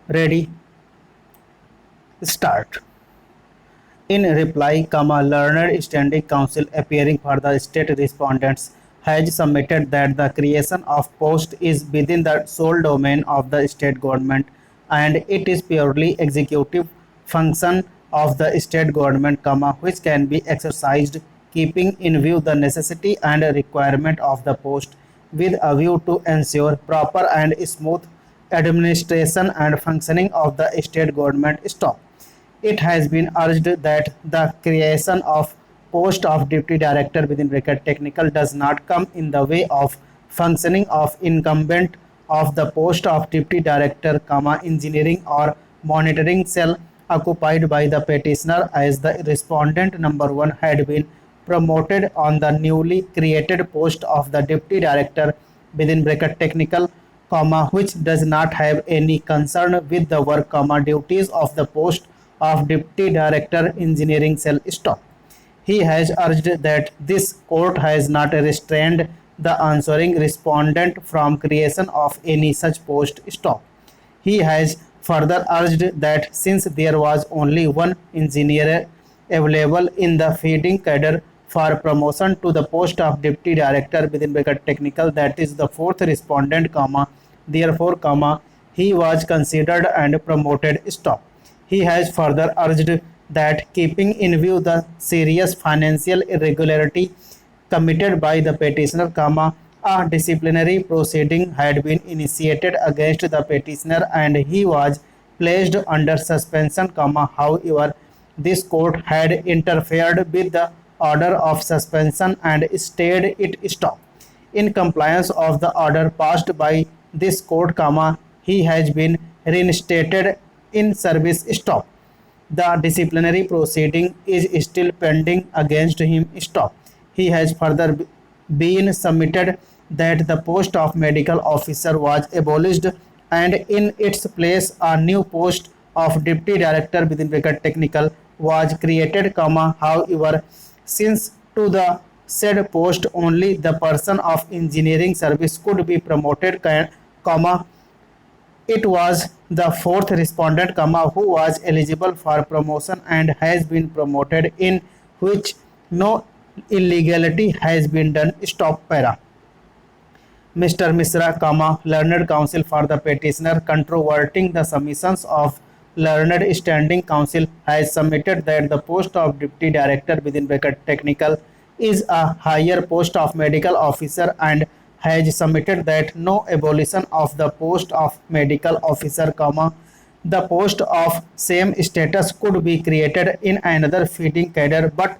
Ready? Start. In reply, Learned Standing Council appearing for the state respondents has submitted that the creation of post is within the sole domain of the state government and it is purely executive function of the state government, which can be exercised keeping in view the necessity and requirement of the post with a view to ensure proper and smooth administration and functioning of the state government. Stop. It has been urged that the creation of post of deputy director within bracket technical does not come in the way of functioning of incumbent of the post of deputy director, engineering or monitoring cell occupied by the petitioner as the respondent number 1 had been promoted on the newly created post of the deputy director within bracket technical, which does not have any concern with the work, duties of the post of deputy director engineering cell. Stop. He has urged that this court has not restrained the answering respondent from creation of any such post. Stop. He has further urged that since there was only one engineer available in the feeding cadre for promotion to the post of deputy director within bracket technical, that is the fourth respondent, therefore, he was considered and promoted. Stop. He has further urged that keeping in view the serious financial irregularity committed by the petitioner, a disciplinary proceeding had been initiated against the petitioner and he was placed under suspension, however, this court had interfered with the order of suspension and stayed it. Stop. In compliance of the order passed by this court, he has been reinstated in service. Stop. The disciplinary proceeding is still pending against him. Stop. He has further been submitted that the post of medical officer was abolished and in its place a new post of deputy director within bracket technical was created, however, since to the said post only the person of engineering service could be promoted, it was the fourth respondent, who was eligible for promotion and has been promoted, in which no illegality has been done. Stop. Para. Mr. Misra, Learned Counsel for the petitioner, controverting the submissions of Learned Standing Counsel, has submitted that the post of deputy director within bracket technical is a higher post of medical officer and has submitted that no abolition of the post of medical officer, the post of same status could be created in another feeding cadre, but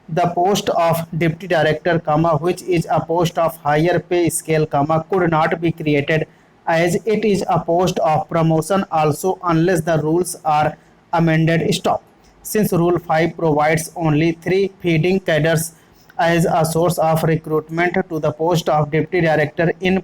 the post of deputy director, which is a post of higher pay scale, could not be created as it is a post of promotion also unless the rules are amended. Stop. Since Rule 5 provides only 3 feeding cadres as a source of recruitment to the post of deputy director in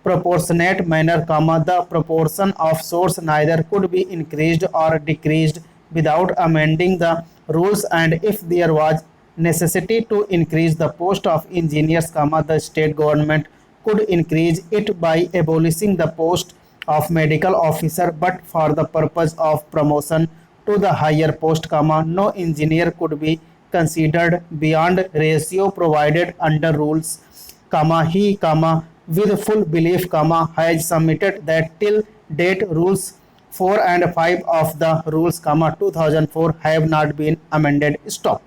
proportionate manner, the proportion of source neither could be increased or decreased without amending the rules, and if there was necessity to increase the post of engineers, the state government could increase it by abolishing the post of medical officer, but for the purpose of promotion to the higher post, no engineer could be considered beyond ratio provided under rules, he, with full belief, has submitted that till date rules 4 and 5 of the rules, 2004 have not been amended. Stop.